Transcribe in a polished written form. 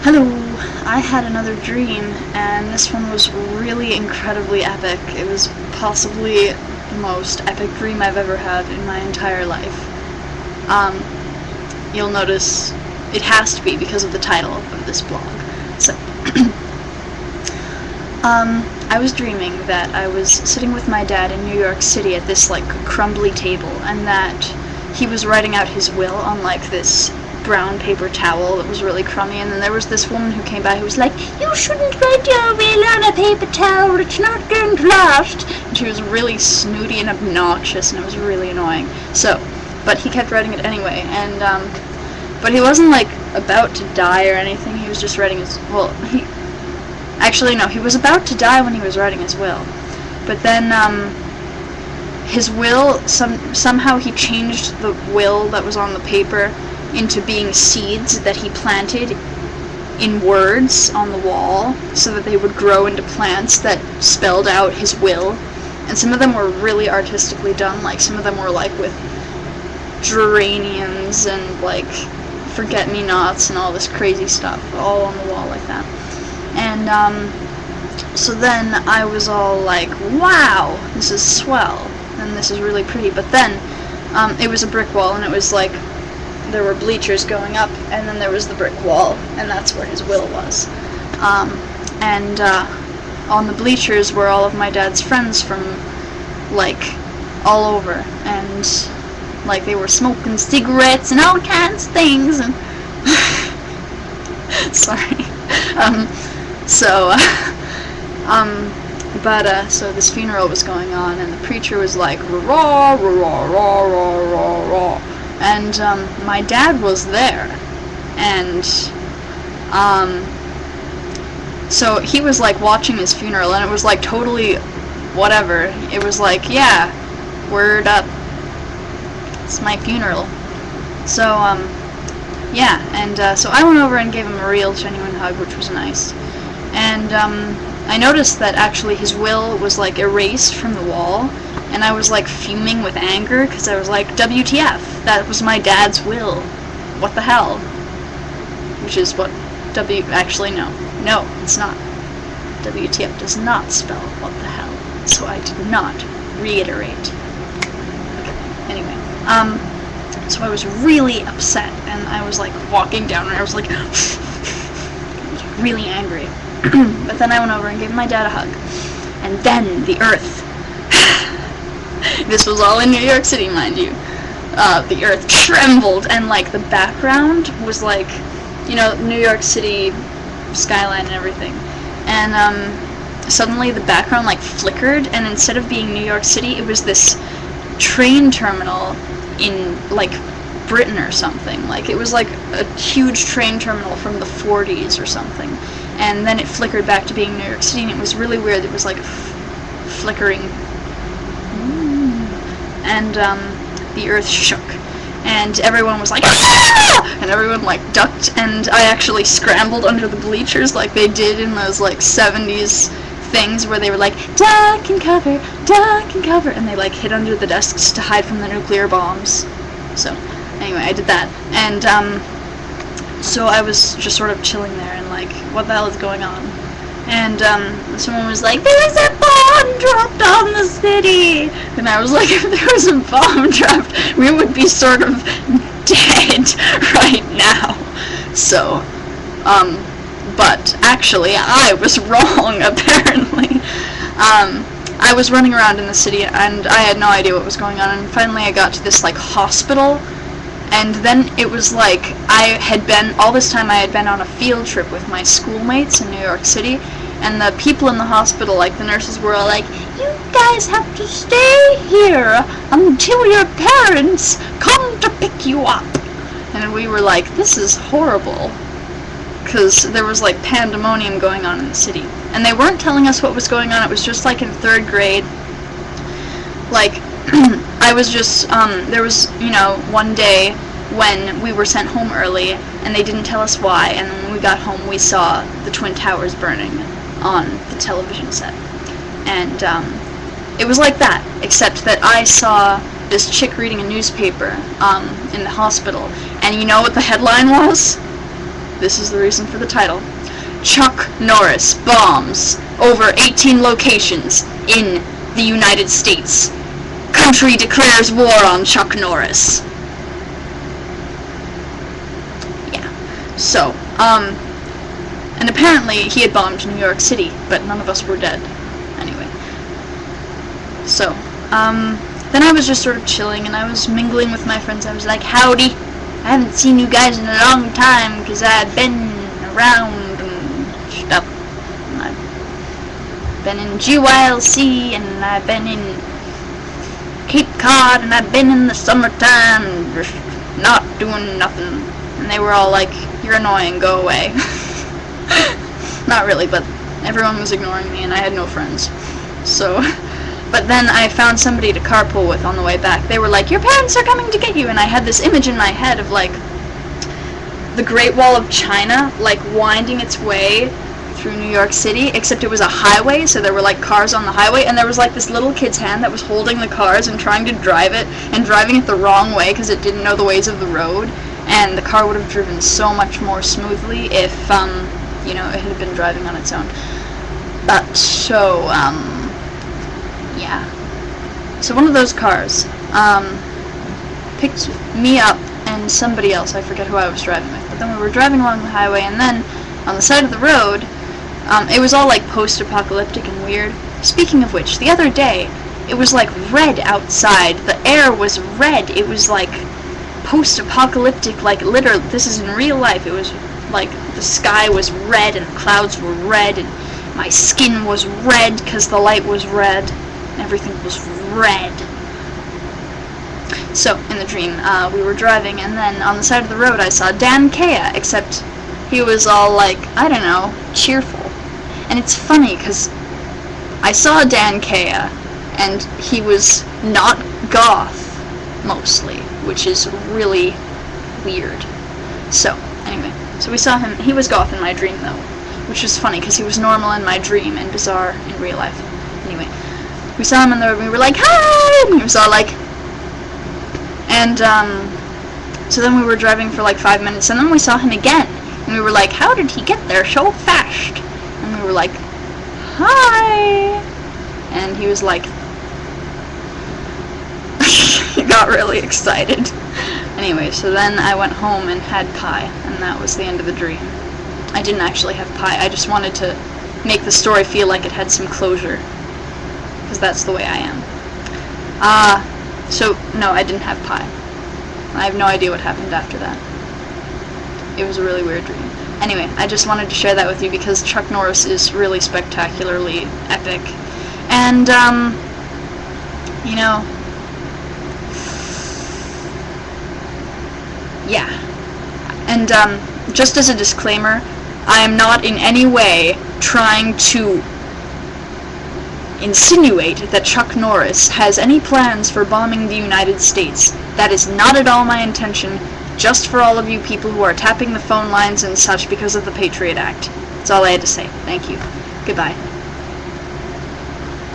Hello! I had another dream, and this one was really incredibly epic. It was possibly the most epic dream I've ever had in my entire life. You'll notice it has to be because of the title of this blog. So, I was dreaming that I was sitting with my dad in New York City at this, crumbly table, and that he was writing out his will on, this brown paper towel that was really crummy, and then there was this woman who came by who was like, "You shouldn't write your will on a paper towel, it's not going to last." And she was really snooty and obnoxious, and it was really annoying. But he kept writing it anyway, and, but he wasn't, about to die or anything. He was just writing his, actually, no, he was about to die when he was writing his will. But then, his will, somehow he changed the will that was on the paper into being seeds that he planted in words on the wall so that they would grow into plants that spelled out his will. And some of them were really artistically done, some of them were with geraniums and forget-me-nots and all this crazy stuff all on the wall like that. And so then I was all like, wow, this is swell and this is really pretty. But then it was a brick wall, and it was there were bleachers going up, and then there was the brick wall, and that's where his will was. And on the bleachers were all of my dad's friends from, all over, and, they were smoking cigarettes and all kinds of things, and, sorry. So this funeral was going on, and the preacher was like, "Raw, raw, raw, raw, raw, raw." And my dad was there, and so he was watching his funeral, and it was totally whatever. It was yeah, word up, it's my funeral. So yeah, and so I went over and gave him a real genuine hug, which was nice. And I noticed that actually his will was erased from the wall, and I was fuming with anger because I was like, WTF, that was my dad's will, what the hell? Which is what actually no, it's not. WTF does not spell what the hell, so I did not reiterate. Okay, anyway, so I was really upset, and I was walking down, and I was really angry. But then I went over and gave my dad a hug, and then the earth, this was all in New York City, mind you, the earth trembled, and the background was New York City skyline and everything, and suddenly the background flickered, and instead of being New York City, it was this train terminal in Britain or something. It was a huge train terminal from the 40s or something, and then it flickered back to being New York City, and it was really weird. It was flickering, and the earth shook, and everyone was "Ah!" and everyone ducked, and I actually scrambled under the bleachers like they did in those 70s things where they were duck and cover, and they hid under the desks to hide from the nuclear bombs. So anyway, I did that, and so I was just sort of chilling there, and what the hell is going on? And someone was like, "There's a bomb dropped on the city!" And I was like, if there was a bomb dropped, we would be sort of dead right now. So, but actually, I was wrong, apparently. I was running around in the city, and I had no idea what was going on, and finally I got to this, hospital, and then it was all this time I had been on a field trip with my schoolmates in New York City, and the people in the hospital, the nurses were all "You guys have to stay here until your parents come to pick you up." And we were this is horrible, because there was pandemonium going on in the city, and they weren't telling us what was going on. It was just in 3rd grade, I was just, there was, one day when we were sent home early, and they didn't tell us why, and then when we got home we saw the Twin Towers burning on the television set. And it was like that, except that I saw this chick reading a newspaper in the hospital, and you know what the headline was? this is the reason for the title. Chuck Norris bombs over 18 locations in the United States. Country declares war on Chuck Norris. Yeah. So, and apparently he had bombed New York City, but none of us were dead. Anyway. So, then I was just sort of chilling, and I was mingling with my friends. I was like, howdy, I haven't seen you guys in a long time, because I've been around and stuff. And I've been in GYLC, and I've been in Cape Cod, and I've been in the summertime, and just not doing nothing. And they were all like, you're annoying, go away. Not really, but everyone was ignoring me, and I had no friends. So, but then I found somebody to carpool with on the way back. They were like, your parents are coming to get you, and I had this image in my head of, like, the Great Wall of China, like, winding its way through New York City, except it was a highway, so there were, like, cars on the highway, and there was, like, this little kid's hand that was holding the cars and trying to drive it, and driving it the wrong way because it didn't know the ways of the road, and the car would have driven so much more smoothly if, you know, it had been driving on its own. But, so, yeah. So one of those cars, picked me up and somebody else, I forget who I was driving with, but then we were driving along the highway, and then, on the side of the road, it was all, like, post-apocalyptic and weird. Speaking of which, the other day, it was, like, red outside. The air was red. It was, like, post-apocalyptic, like, literally, this is in real life. It was, like, the sky was red, and the clouds were red, and my skin was red, because the light was red. Everything was red. So, in the dream, we were driving, and then on the side of the road I saw Dan Kea, except he was all, like, I don't know, cheerful. And it's funny, because I saw Dan Kea, and he was not goth, mostly, which is really weird. So, anyway, so we saw him. He was goth in my dream, though, which was funny, because he was normal in my dream and bizarre in real life. Anyway, we saw him on the road, and we were like, hi! And he was all like, and, so then we were driving for like 5 minutes, and then we saw him again, and we were like, how did he get there so fast? And we were like, hi! And he was like, he got really excited. Anyway, so then I went home and had pie, and that was the end of the dream. I didn't actually have pie, I just wanted to make the story feel like it had some closure, because that's the way I am. So, no, I didn't have pie. I have no idea what happened after that. It was a really weird dream. Anyway, I just wanted to share that with you because Chuck Norris is really spectacularly epic. And, you know, yeah. And, just as a disclaimer, I am not in any way trying to insinuate that Chuck Norris has any plans for bombing the United States. That is not at all my intention, just for all of you people who are tapping the phone lines and such because of the Patriot Act. That's all I had to say. Thank you. Goodbye.